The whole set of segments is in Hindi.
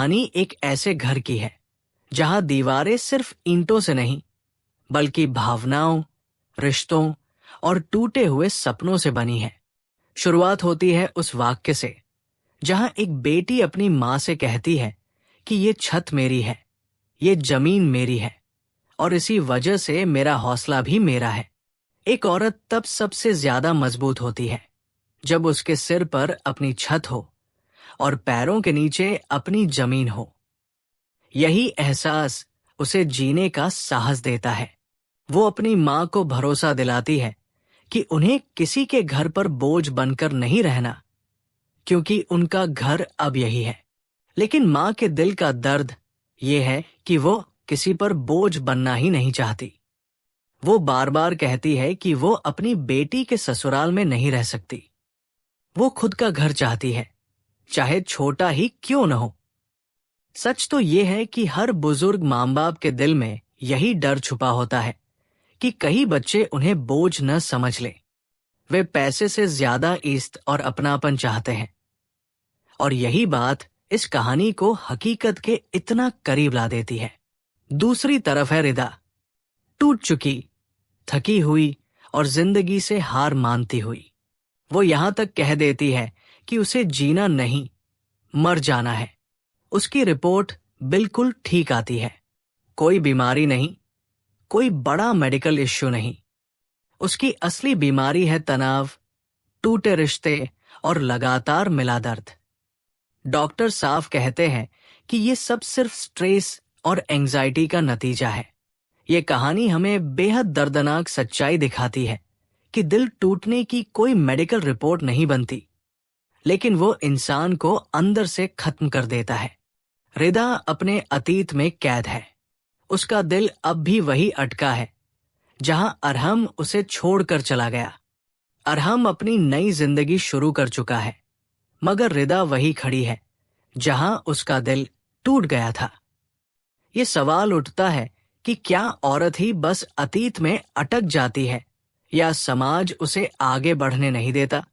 कहानी एक ऐसे घर की है जहां दीवारें सिर्फ ईंटों से नहीं बल्कि भावनाओं, रिश्तों और टूटे हुए सपनों से बनी है। शुरुआत होती है उस वाक्य से जहां एक बेटी अपनी माँ से कहती है कि ये छत मेरी है, ये जमीन मेरी है और इसी वजह से मेरा हौसला भी मेरा है। एक औरत तब सबसे ज्यादा मजबूत होती है जब उसके सिर पर अपनी छत हो और पैरों के नीचे अपनी जमीन हो। यही एहसास उसे जीने का साहस देता है। वो अपनी माँ को भरोसा दिलाती है कि उन्हें किसी के घर पर बोझ बनकर नहीं रहना, क्योंकि उनका घर अब यही है। लेकिन माँ के दिल का दर्द ये है कि वो किसी पर बोझ बनना ही नहीं चाहती। वो बार बार कहती है कि वो अपनी बेटी के ससुराल में नहीं रह सकती। वो खुद का घर चाहती है, चाहे छोटा ही क्यों न हो। सच तो ये है कि हर बुजुर्ग माँ बाप के दिल में यही डर छुपा होता है कि कई बच्चे उन्हें बोझ न समझ ले। वे पैसे से ज्यादा इज्जत और अपनापन चाहते हैं। और यही बात इस कहानी को हकीकत के इतना करीब ला देती है। दूसरी तरफ है रिदा, टूट चुकी, थकी हुई और जिंदगी से हार मानती हुई। वो यहां तक कह देती है कि उसे जीना नहीं, मर जाना है। उसकी रिपोर्ट बिल्कुल ठीक आती है, कोई बीमारी नहीं, कोई बड़ा मेडिकल इश्यू नहीं। उसकी असली बीमारी है तनाव, टूटे रिश्ते और लगातार मिला दर्द। डॉक्टर साफ कहते हैं कि ये सब सिर्फ स्ट्रेस और एंजाइटी का नतीजा है। ये कहानी हमें बेहद दर्दनाक सच्चाई दिखाती है कि दिल टूटने की कोई मेडिकल रिपोर्ट नहीं बनती, लेकिन वो इंसान को अंदर से खत्म कर देता है। रिदा अपने अतीत में कैद है। उसका दिल अब भी वही अटका है जहां अरहम उसे छोड़कर चला गया। अरहम अपनी नई जिंदगी शुरू कर चुका है, मगर रिदा वही खड़ी है जहां उसका दिल टूट गया था। ये सवाल उठता है कि क्या औरत ही बस अतीत में अटक जाती है या समाज उसे आगे बढ़ने नहीं देता?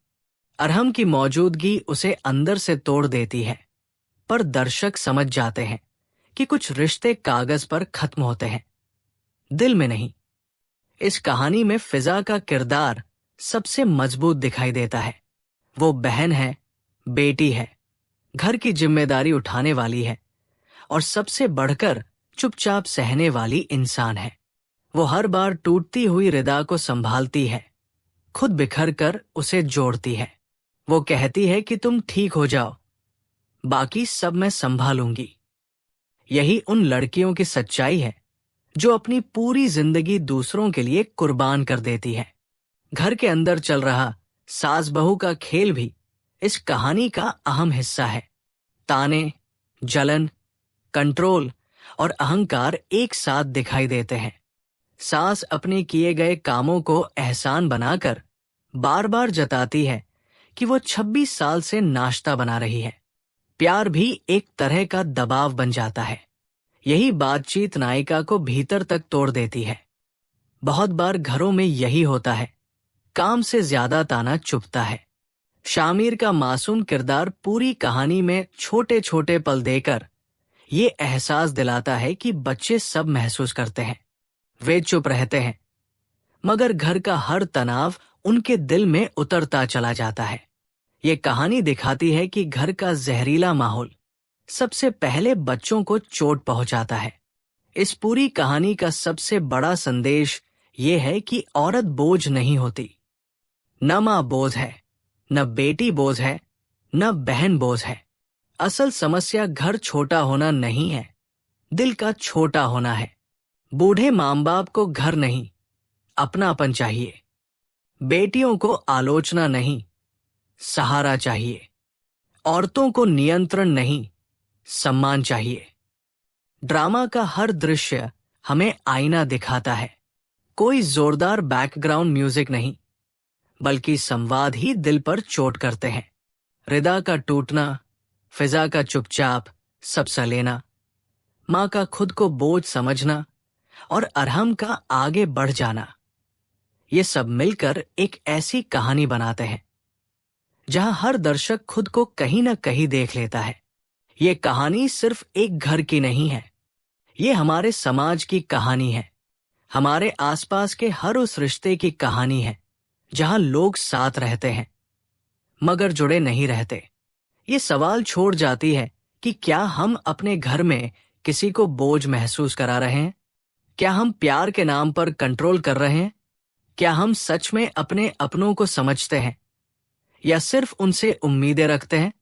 अरहम की मौजूदगी उसे अंदर से तोड़ देती है, पर दर्शक समझ जाते हैं कि कुछ रिश्ते कागज पर खत्म होते हैं, दिल में नहीं। इस कहानी में फिजा का किरदार सबसे मजबूत दिखाई देता है। वो बहन है, बेटी है, घर की जिम्मेदारी उठाने वाली है और सबसे बढ़कर चुपचाप सहने वाली इंसान है। वो हर बार टूटती हुई रिदा को संभालती है, खुद बिखर कर उसे जोड़ती है। वो कहती है कि तुम ठीक हो जाओ, बाकी सब मैं संभालूंगी। यही उन लड़कियों की सच्चाई है जो अपनी पूरी जिंदगी दूसरों के लिए कुर्बान कर देती है। घर के अंदर चल रहा सास बहू का खेल भी इस कहानी का अहम हिस्सा है। ताने, जलन, कंट्रोल और अहंकार एक साथ दिखाई देते हैं। सास अपने किए गए कामों को एहसान बनाकर बार बार जताती है कि वो 26 साल से नाश्ता बना रही है। प्यार भी एक तरह का दबाव बन जाता है। यही बातचीत नायिका को भीतर तक तोड़ देती है। बहुत बार घरों में यही होता है, काम से ज्यादा ताना चुभता है। शामिर का मासूम किरदार पूरी कहानी में छोटे छोटे पल देकर ये एहसास दिलाता है कि बच्चे सब महसूस करते हैं। वे चुप रहते हैं, मगर घर का हर तनाव उनके दिल में उतरता चला जाता है। ये कहानी दिखाती है कि घर का जहरीला माहौल सबसे पहले बच्चों को चोट पहुंचाता है। इस पूरी कहानी का सबसे बड़ा संदेश ये है कि औरत बोझ नहीं होती। न मां बोझ है, न बेटी बोझ है, न बहन बोझ है। असल समस्या घर छोटा होना नहीं है, दिल का छोटा होना है। बूढ़े माँ बाप को घर नहीं, अपनापन चाहिए। बेटियों को आलोचना नहीं, सहारा चाहिए। औरतों को नियंत्रण नहीं, सम्मान चाहिए। ड्रामा का हर दृश्य हमें आईना दिखाता है। कोई जोरदार बैकग्राउंड म्यूजिक नहीं, बल्कि संवाद ही दिल पर चोट करते हैं। रिदा का टूटना, फिजा का चुपचाप सब सा लेना, माँ का खुद को बोझ समझना और अरहम का आगे बढ़ जाना, ये सब मिलकर एक ऐसी कहानी बनाते हैं जहां हर दर्शक खुद को कहीं ना कहीं देख लेता है। ये कहानी सिर्फ एक घर की नहीं है, ये हमारे समाज की कहानी है, हमारे आसपास के हर उस रिश्ते की कहानी है जहां लोग साथ रहते हैं मगर जुड़े नहीं रहते। ये सवाल छोड़ जाती है कि क्या हम अपने घर में किसी को बोझ महसूस करा रहे हैं? क्या हम प्यार के नाम पर कंट्रोल कर रहे हैं? क्या हम सच में अपने अपनों को समझते हैं या सिर्फ उनसे उम्मीदें रखते हैं?